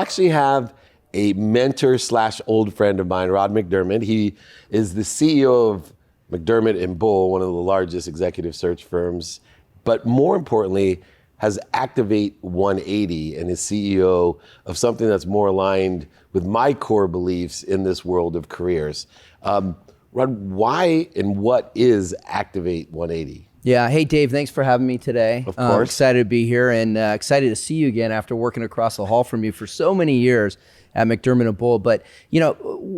actually have a mentor slash old friend of mine, Rod McDermott. He is the CEO of McDermott and Bull, one of the largest executive search firms, but more importantly, has Activate 180 and is CEO of something that's more aligned with my core beliefs in this world of careers. Rod, why and what is Activate 180? Yeah. Hey, Dave, thanks for having me today. Of course. Excited to be here and excited to see you again after working across the hall from you for so many years at McDermott Bull. But,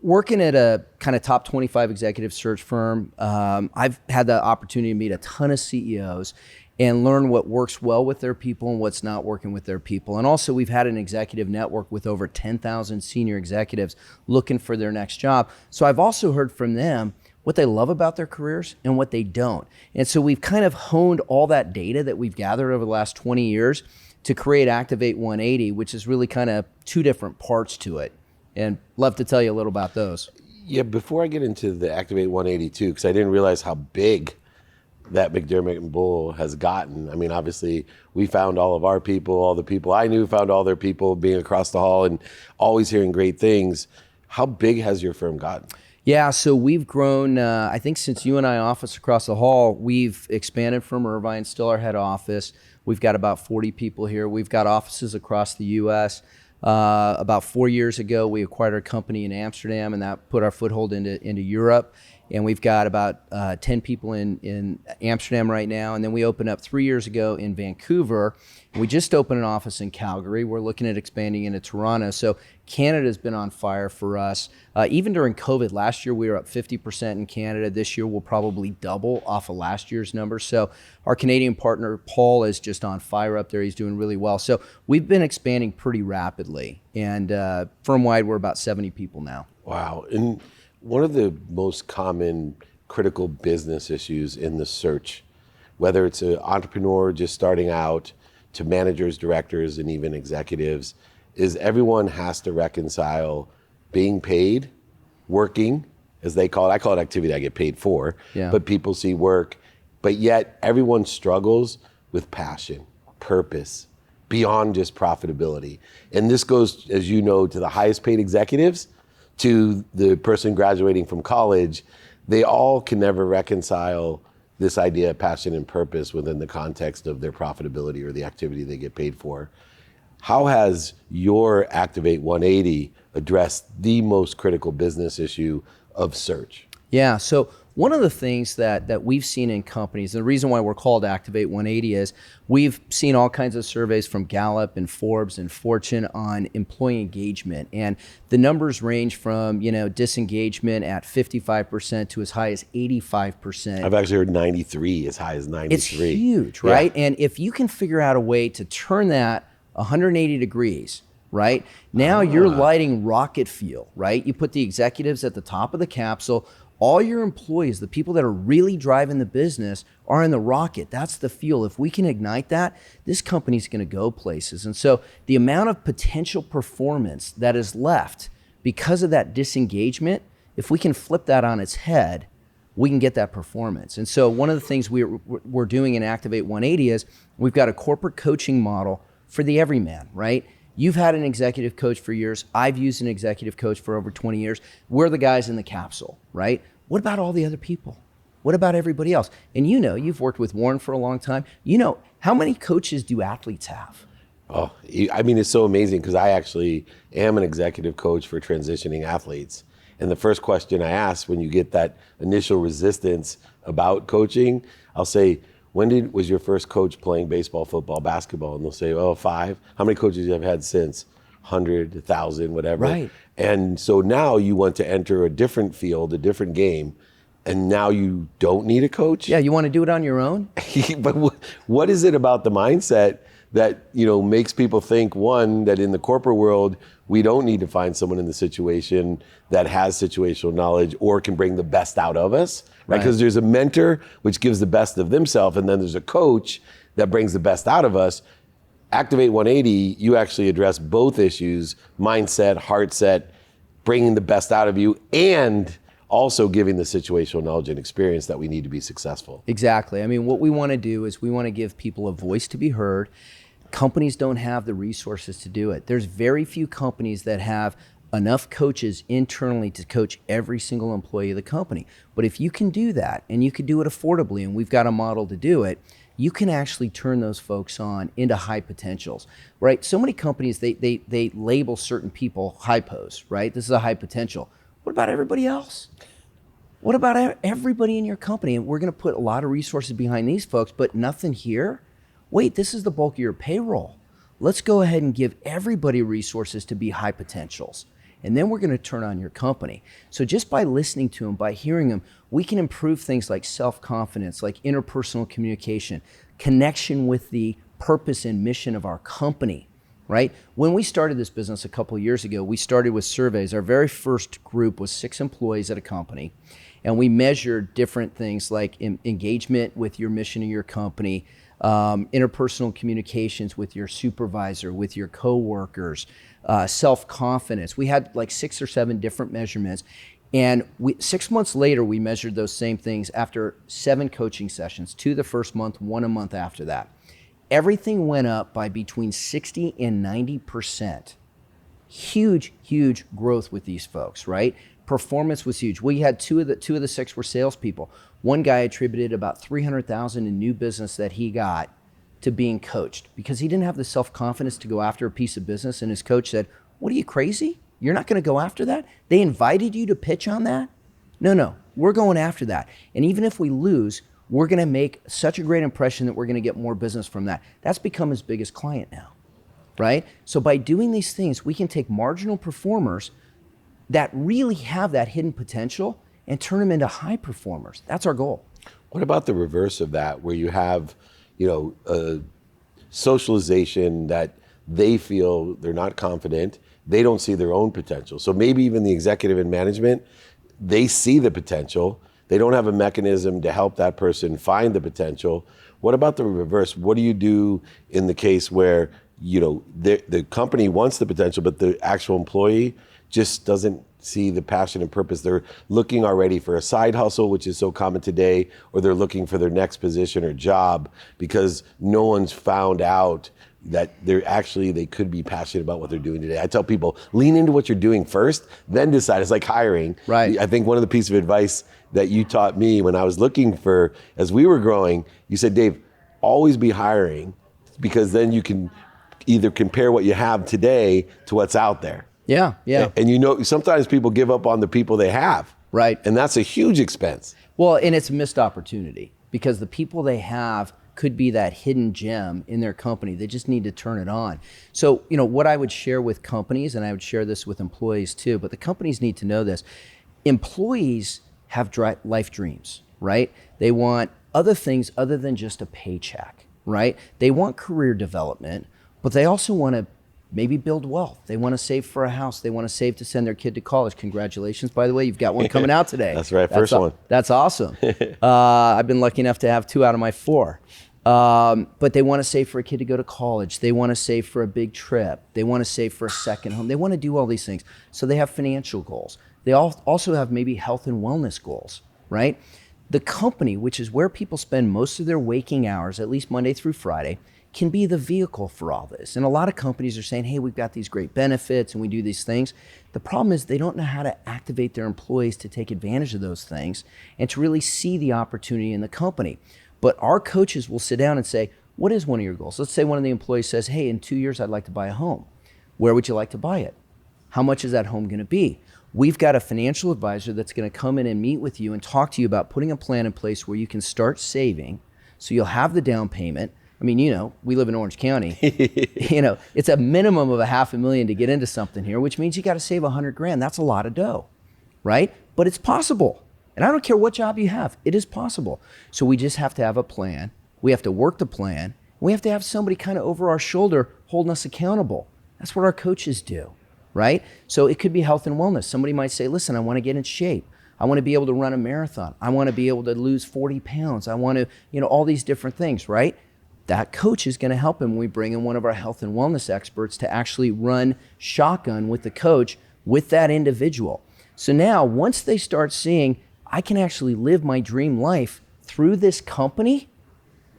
working at a kind of top 25 executive search firm, I've had the opportunity to meet a ton of CEOs and learn what works well with their people and what's not working with their people. And also, we've had an executive network with over 10,000 senior executives looking for their next job. So I've also heard from them what they love about their careers and what they don't. And so we've kind of honed all that data that we've gathered over the last 20 years to create Activate 180, which is really kind of two different parts to it. And love to tell you a little about those. Yeah, before I get into the Activate 182, because I didn't realize how big that McDermott and Bull has gotten. I mean, obviously, we found all of our people, all the people I knew found all their people, being across the hall and always hearing great things. How big has your firm gotten? Yeah, so we've grown, I think since you and I office across the hall, we've expanded from Irvine, still our head office. We've got about 40 people here. We've got offices across the U.S. About 4 years ago, we acquired a company in Amsterdam, and that put our foothold into Europe. And we've got about 10 people in Amsterdam right now. And then we opened up 3 years ago in Vancouver. We just opened an office in Calgary. We're looking at expanding into Toronto. So Canada's been on fire for us. Even during COVID, last year we were up 50% in Canada. This year we'll probably double off of last year's numbers. So our Canadian partner, Paul, is just on fire up there. He's doing really well. So we've been expanding pretty rapidly. And firm-wide, we're about 70 people now. Wow. And one of the most common critical business issues in the search, whether it's an entrepreneur just starting out to managers, directors, and even executives, is everyone has to reconcile being paid, working, as they call it. I call it activity I get paid for, but people see work. But yet everyone struggles with passion, purpose, beyond just profitability. And this goes, as you know, to the highest paid executives, to the person graduating from college. They all can never reconcile this idea of passion and purpose within the context of their profitability or the activity they get paid for. How has your Activate 180 addressed the most critical business issue of search? Yeah, so one of the things that we've seen in companies, the reason why we're called Activate 180 is we've seen all kinds of surveys from Gallup and Forbes and Fortune on employee engagement. And the numbers range from, disengagement at 55% to as high as 85%. I've actually heard 93, as high as 93. It's huge, right? Yeah. And if you can figure out a way to turn that 180 degrees, right? Now you're lighting rocket fuel, right? You put the executives at the top of the capsule. All your employees, the people that are really driving the business, are in the rocket. That's the fuel. If we can ignite that, this company's going to go places. And so the amount of potential performance that is left because of that disengagement, if we can flip that on its head, we can get that performance. And so one of the things we're doing in Activate 180 is we've got a corporate coaching model for the everyman, right? You've had an executive coach for years. I've used an executive coach for over 20 years. We're the guys in the capsule, right? What about all the other people? What about everybody else? And you've worked with Warren for a long time. How many coaches do athletes have? Oh, I mean, it's so amazing because I actually am an executive coach for transitioning athletes. And the first question I ask when you get that initial resistance about coaching, I'll say, when was your first coach playing baseball, football, basketball? And they'll say, 5. How many coaches have you had since? 100, 1,000, whatever. Right. And so now you want to enter a different field, a different game, and now you don't need a coach? Yeah, you want to do it on your own? But what is it about the mindset that makes people think, one, that in the corporate world, we don't need to find someone in the situation that has situational knowledge or can bring the best out of us, right? Because there's a mentor which gives the best of themselves, and then there's a coach that brings the best out of us. Activate 180, you actually address both issues, mindset, heart set, bringing the best out of you, and also giving the situational knowledge and experience that we need to be successful. Exactly. I mean, what we want to do is we want to give people a voice to be heard. Companies don't have the resources to do it. There's very few companies that have enough coaches internally to coach every single employee of the company. But if you can do that, and you can do it affordably, and we've got a model to do it, you can actually turn those folks on into high potentials, right? So many companies, they label certain people high pos, right? This is a high potential. What about everybody else? What about everybody in your company? And we're going to put a lot of resources behind these folks, but nothing here. Wait, this is the bulk of your payroll. Let's go ahead and give everybody resources to be high potentials. And then we're going to turn on your company. So just by listening to them, by hearing them, we can improve things like self-confidence, like interpersonal communication, connection with the purpose and mission of our company, right? When we started this business a couple of years ago, we started with surveys. Our very first group was 6 employees at a company. And we measured different things like engagement with your mission of your company, interpersonal communications with your supervisor, with your coworkers, self-confidence. We had like 6 or 7 different measurements. And 6 months later, we measured those same things after 7 coaching sessions, 2 the first month, 1 a month after that. Everything went up by between 60 and 90%. Huge, huge growth with these folks, right? Performance was huge. We had two of the 6 were salespeople. One guy attributed about $300,000 in new business that he got to being coached because he didn't have the self-confidence to go after a piece of business, and his coach said, "What, are you crazy? You're not going to go after that? They invited you to pitch on that? No, we're going after that. And even if we lose, we're going to make such a great impression that we're going to get more business from that." That's become his biggest client now, right? So by doing these things, we can take marginal performers that really have that hidden potential and turn them into high performers. That's our goal. What about the reverse of that, where you have, a socialization that they feel they're not confident, they don't see their own potential. So maybe even the executive and management, they see the potential, they don't have a mechanism to help that person find the potential. What about the reverse? What do you do in the case where, the company wants the potential, but the actual employee just doesn't see the passion and purpose? They're looking already for a side hustle, which is so common today, or they're looking for their next position or job because no one's found out that they could be passionate about what they're doing today. I tell people, lean into what you're doing first, then decide. It's like hiring. Right. I think one of the pieces of advice that you taught me when I was looking as we were growing, you said, Dave, always be hiring, because then you can either compare what you have today to what's out there. Yeah. And sometimes people give up on the people they have. Right. And that's a huge expense. Well, and it's a missed opportunity because the people they have could be that hidden gem in their company. They just need to turn it on. So, what I would share with companies, and I would share this with employees too, but the companies need to know this. Employees have life dreams, right? They want other things other than just a paycheck, right? They want career development, but they also want to maybe build wealth. They want to save for a house. They want to save to send their kid to college. Congratulations, by the way, you've got one coming out today. That's right, first one. That's awesome. I've been lucky enough to have 2 out of my 4. But they want to save for a kid to go to college. They want to save for a big trip. They want to save for a second home. They want to do all these things. So they have financial goals. They also have maybe health and wellness goals, right? The company, which is where people spend most of their waking hours, at least Monday through Friday, can be the vehicle for all this. And a lot of companies are saying, hey, we've got these great benefits and we do these things. The problem is they don't know how to activate their employees to take advantage of those things and to really see the opportunity in the company. But our coaches will sit down and say, what is one of your goals? Let's say one of the employees says, hey, in 2 years, I'd like to buy a home. Where would you like to buy it? How much is that home going to be? We've got a financial advisor that's going to come in and meet with you and talk to you about putting a plan in place where you can start saving so you'll have the down payment. I mean, we live in Orange County. It's a minimum of $500,000 to get into something here, which means you got to save $100,000. That's a lot of dough, right? But it's possible. And I don't care what job you have, it is possible. So we just have to have a plan. We have to work the plan. We have to have somebody kind of over our shoulder holding us accountable. That's what our coaches do, right? So it could be health and wellness. Somebody might say, listen, I want to get in shape. I want to be able to run a marathon. I want to be able to lose 40 pounds. I want to, all these different things, right? That coach is going to help him when we bring in one of our health and wellness experts to actually run shotgun with the coach with that individual. So now, once they start seeing, I can actually live my dream life through this company,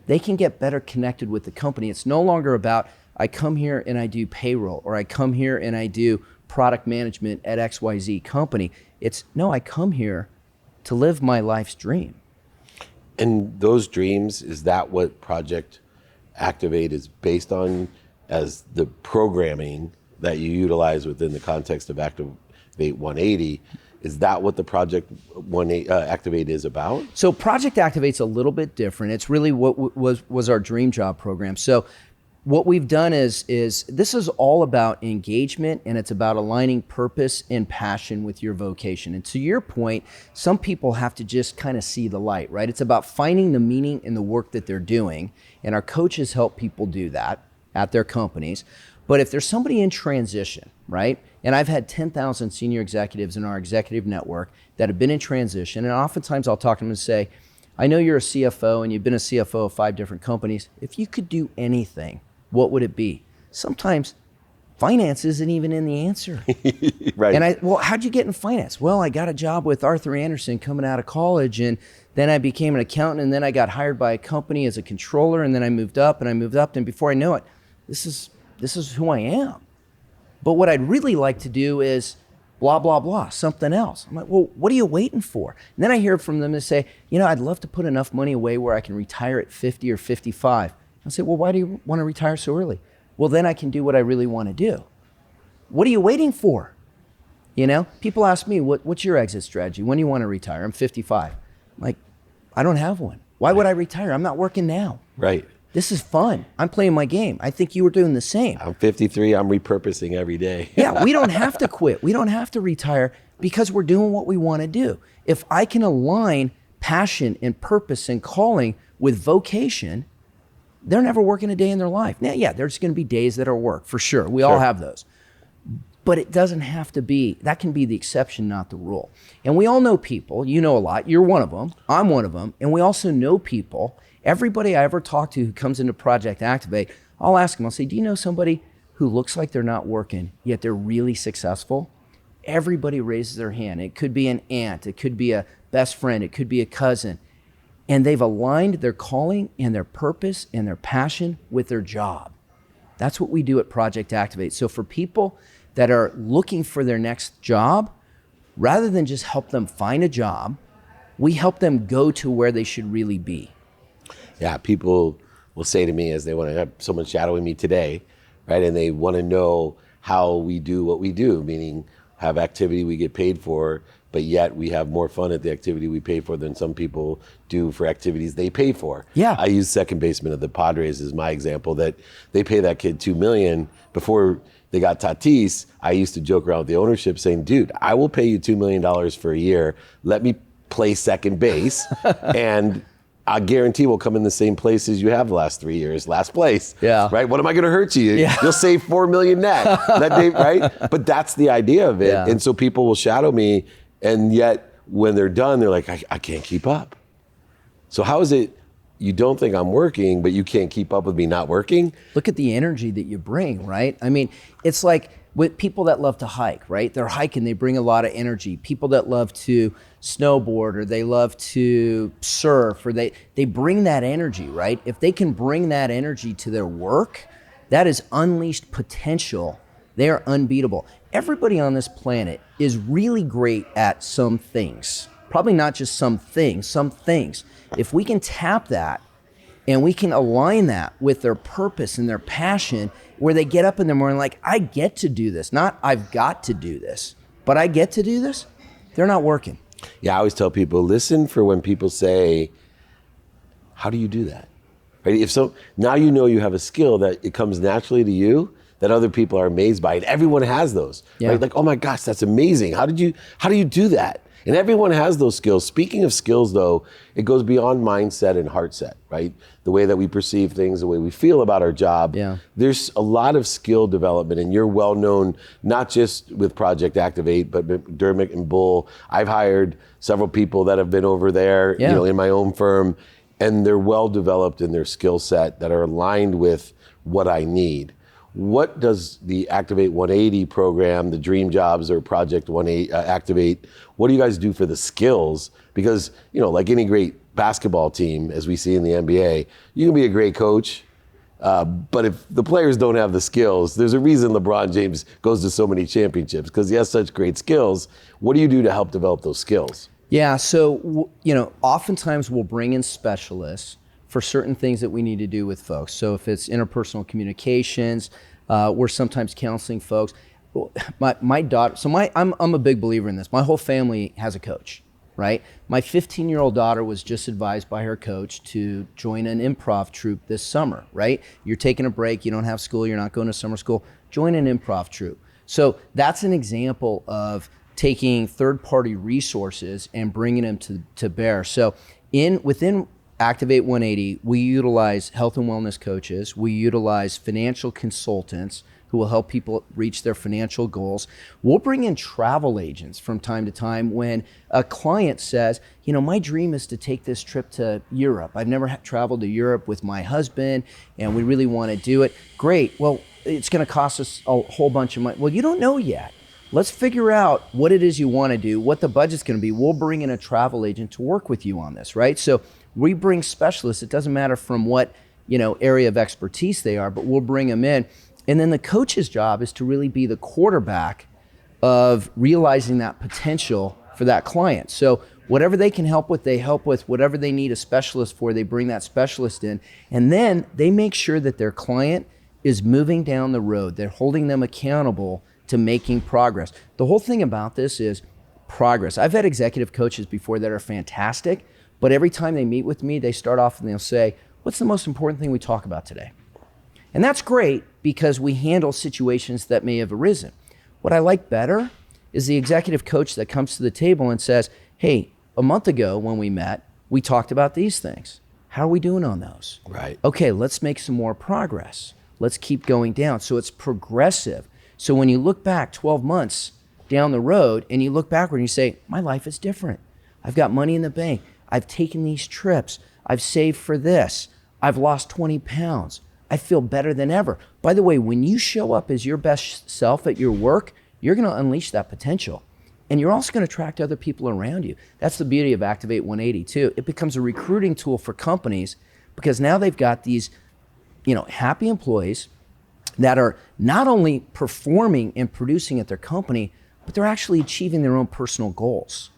they can get better connected with the company. It's no longer about I come here and I do payroll, or I come here and I do product management at XYZ company. It's no, I come here to live my life's dream. And those dreams, is that what Project Activate is based on, as the programming that you utilize within the context of Activate 180? Is that what the Project Activate is about? So Project Activate's a little bit different. It's really what was our dream job program. So what we've done is this is all about engagement, and it's about aligning purpose and passion with your vocation. And to your point, some people have to just kind of see the light, right? It's about finding the meaning in the work that they're doing, and our coaches help people do that at their companies. But if there's somebody in transition, right? And I've had 10,000 senior executives in our executive network that have been in transition, and oftentimes I'll talk to them and say, I know you're a CFO and you've been a CFO of 5 different companies. If you could do anything, what would it be? Sometimes finance isn't even in the answer. Right. And how'd you get in finance? Well, I got a job with Arthur Andersen coming out of college, and then I became an accountant, and then I got hired by a company as a controller, and then I moved up, and before I know it, this is who I am. But what I'd really like to do is blah, blah, blah, something else. I'm like, well, what are you waiting for? And then I hear from them and say, I'd love to put enough money away where I can retire at 50 or 55. I say, well, why do you want to retire so early? Well, then I can do what I really want to do. What are you waiting for? People ask me, what's your exit strategy? When do you want to retire? I'm 55. I'm like, I don't have one. Why would I retire? I'm not working now. Right. This is fun. I'm playing my game. I think you were doing the same. I'm 53. I'm repurposing every day. Yeah, we don't have to quit. We don't have to retire because we're doing what we want to do. If I can align passion and purpose and calling with vocation, they're never working a day in their life. Now, yeah, there's going to be days that are work, for sure. We all have those. But it doesn't have to be. That can be the exception, not the rule. And we all know people. You know a lot. You're one of them. I'm one of them. And we also know people. Everybody I ever talk to who comes into Project Activate, I'll ask them, I'll say, do you know somebody who looks like they're not working, yet they're really successful? Everybody raises their hand. It could be an aunt. It could be a best friend. It could be a cousin. And they've aligned their calling and their purpose and their passion with their job. That's what we do at Project Activate. So for people that are looking for their next job, rather than just help them find a job, we help them go to where they should really be. Yeah, people will say to me, as they want to have someone shadowing me today, right? And they want to know how we do what we do, meaning have activity we get paid for, but yet we have more fun at the activity we pay for than some people do for activities they pay for. Yeah. I use second baseman of the Padres as my example, that they pay that kid $2 million. Before they got Tatis, I used to joke around with the ownership saying, dude, I will pay you $2 million for a year. Let me play second base and I guarantee we'll come in the same place as you have the last 3 years, last place. Yeah. Right? What am I going to hurt you? Yeah. You'll save $4 million net that day, right? But that's the idea of it. Yeah. And so people will shadow me, and yet when they're done, they're like, I can't keep up. So how is it you don't think I'm working, but you can't keep up with me not working? Look at the energy that you bring, right? I mean, it's like with people that love to hike, right? They're hiking, they bring a lot of energy. People that love to snowboard, or they love to surf, or they bring that energy, right? If they can bring that energy to their work, that is unleashed potential. They are unbeatable. Everybody on this planet is really great at some things. Probably not just some things, some things. If we can tap that and we can align that with their purpose and their passion, where they get up in the morning like, I get to do this, not I've got to do this, but I get to do this, they're not working. Yeah, I always tell people, listen for when people say, how do you do that? Right? If so, now you know you have a skill that it comes naturally to you, that other people are amazed by it. Everyone has those, right? Like, oh my gosh, that's amazing. How do you do that? And everyone has those skills. Speaking of skills though, it goes beyond mindset and heart set, right? The way that we perceive things, the way we feel about our job. Yeah. There's a lot of skill development, and you're well known, not just with Project Activate, but McDermott and Bull. I've hired several people that have been over there, in my own firm, and they're well developed in their skill set that are aligned with what I need. What does the Activate 180 program, the Dream Jobs or Project 180 Activate, what do you guys do for the skills? Because, like any great basketball team, as we see in the NBA, you can be a great coach But if the players don't have the skills, there's a reason LeBron James goes to so many championships, because he has such great skills. What do you do to help develop those skills? Yeah, so oftentimes we'll bring in specialists for certain things that we need to do with folks. So if it's interpersonal communications, we're sometimes counseling folks. My daughter, I'm a big believer in this. My whole family has a coach, right? My 15-year-old daughter was just advised by her coach to join an improv troupe this summer, right? You're taking a break, you don't have school, you're not going to summer school, join an improv troupe. So that's an example of taking third-party resources and bringing them to bear. So within Activate 180, we utilize health and wellness coaches, we utilize financial consultants who will help people reach their financial goals. We'll bring in travel agents from time to time when a client says, my dream is to take this trip to Europe. I've never traveled to Europe with my husband and we really want to do it. Great, well, it's gonna cost us a whole bunch of money. Well, you don't know yet. Let's figure out what it is you want to do, what the budget's going to be. We'll bring in a travel agent to work with you on this, right? So we bring specialists. It doesn't matter from what area of expertise they are, but we'll bring them in. And then the coach's job is to really be the quarterback of realizing that potential for that client. So whatever they can help with, they help with. Whatever they need a specialist for, they bring that specialist in. And then they make sure that their client is moving down the road. They're holding them accountable to making progress. The whole thing about this is progress. I've had executive coaches before that are fantastic, but every time they meet with me, they start off and they'll say, what's the most important thing we talk about today? And that's great because we handle situations that may have arisen. What I like better is the executive coach that comes to the table and says, hey, a month ago when we met, we talked about these things. How are we doing on those? Right. Okay, let's make some more progress. Let's keep going down. So it's progressive. So when you look back 12 months down the road and you look backward and you say, my life is different. I've got money in the bank. I've taken these trips. I've saved for this. I've lost 20 pounds. I feel better than ever. By the way, when you show up as your best self at your work, you're going to unleash that potential. And you're also going to attract other people around you. That's the beauty of Activate 180 too. It becomes a recruiting tool for companies because now they've got these, happy employees that are not only performing and producing at their company, but they're actually achieving their own personal goals.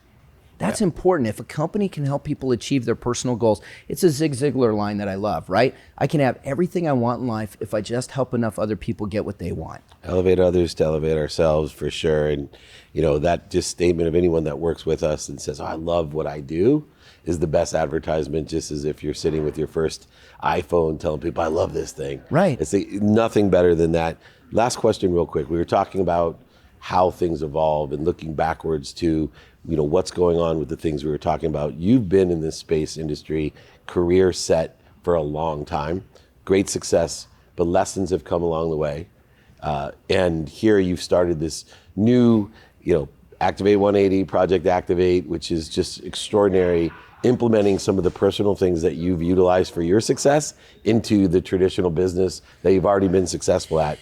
That's important. If a company can help people achieve their personal goals, it's a Zig Ziglar line that I love, right? I can have everything I want in life if I just help enough other people get what they want. Elevate others to elevate ourselves, for sure. And, that just statement of anyone that works with us and says, I love what I do, is the best advertisement, just as if you're sitting with your first iPhone telling people, I love this thing. Right. It's nothing better than that. Last question real quick. We were talking about how things evolve and looking backwards to, what's going on with the things we were talking about. You've been in this space industry, career set for a long time, great success, but lessons have come along the way. And here you've started this new, Activate 180, Project Activate, which is just extraordinary, implementing some of the personal things that you've utilized for your success into the traditional business that you've already been successful at.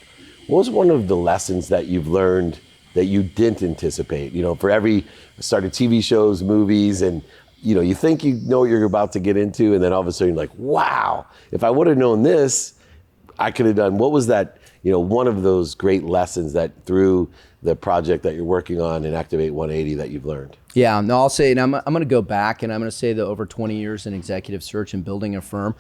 What was one of the lessons that you've learned that you didn't anticipate? For every started TV shows, movies, and you think you know what you're about to get into, and then all of a sudden you're like, wow, if I would have known this, I could have done. What was that, one of those great lessons that through the project that you're working on in Activate 180 that you've learned? Yeah, no, I'll say, and I'm going to go back and I'm going to say that over 20 years in executive search and building a firm,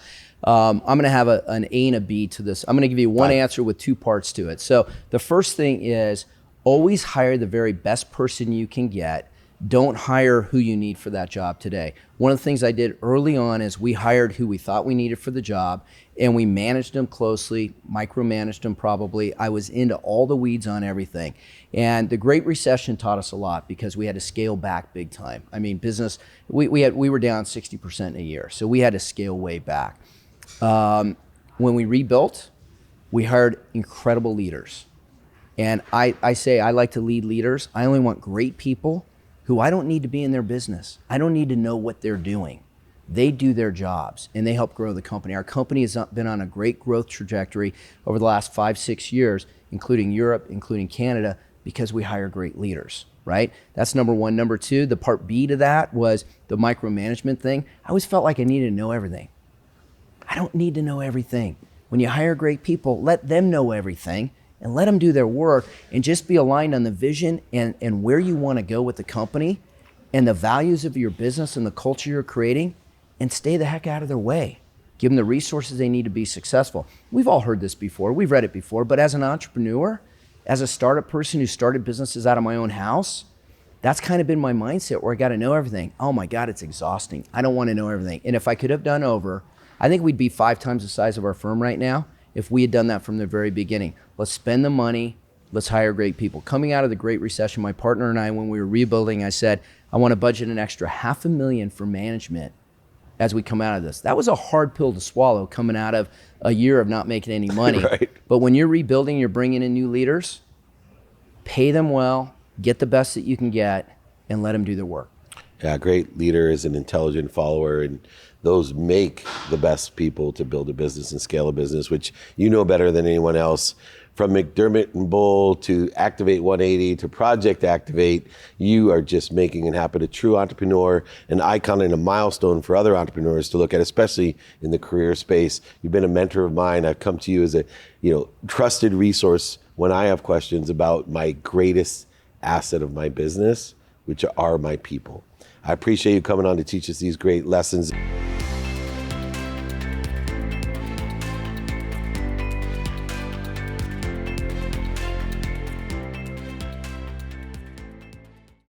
I'm going to have an A and a B to this. I'm going to give you one answer with two parts to it. So the first thing is always hire the very best person you can get. Don't hire who you need for that job today. One of the things I did early on is we hired who we thought we needed for the job and we managed them closely, micromanaged them probably. I was into all the weeds on everything. And the Great Recession taught us a lot because we had to scale back big time. I mean, business, we were down 60% a year, so we had to scale way back. When we rebuilt, we hired incredible leaders. And I say I like to lead leaders. I only want great people who I don't need to be in their business. I don't need to know what they're doing. They do their jobs and they help grow the company. Our company has been on a great growth trajectory over the last 5-6 years, including Europe, including Canada, because we hire great leaders, right? That's number one. Number two, the part B to that was the micromanagement thing. I always felt like I needed to know everything. I don't need to know everything. When you hire great people, let them know everything and let them do their work, and just be aligned on the vision and where you want to go with the company and the values of your business and the culture you're creating, and stay the heck out of their way. Give them the resources they need to be successful. We've all heard this before, we've read it before, but as an entrepreneur, as a startup person who started businesses out of my own house, that's kind of been my mindset, where I got to know everything. Oh my God, it's exhausting. I don't want to know everything. And if I could have done over, I think we'd be 5 times the size of our firm right now if we had done that from the very beginning. Let's spend the money, let's hire great people. Coming out of the Great Recession, my partner and I, when we were rebuilding, I said, I want to budget an extra $500,000 for management as we come out of this. That was a hard pill to swallow, coming out of a year of not making any money. Right. But when you're rebuilding, you're bringing in new leaders, pay them well, get the best that you can get, and let them do their work. Yeah, a great leader is an intelligent follower, and those make the best people to build a business and scale a business, which you know better than anyone else. From McDermott and Bull to Activate 180 to Project Activate, you are just making it happen. A true entrepreneur, an icon and a milestone for other entrepreneurs to look at, especially in the career space. You've been a mentor of mine. I've come to you as a trusted resource when I have questions about my greatest asset of my business, which are my people. I appreciate you coming on to teach us these great lessons.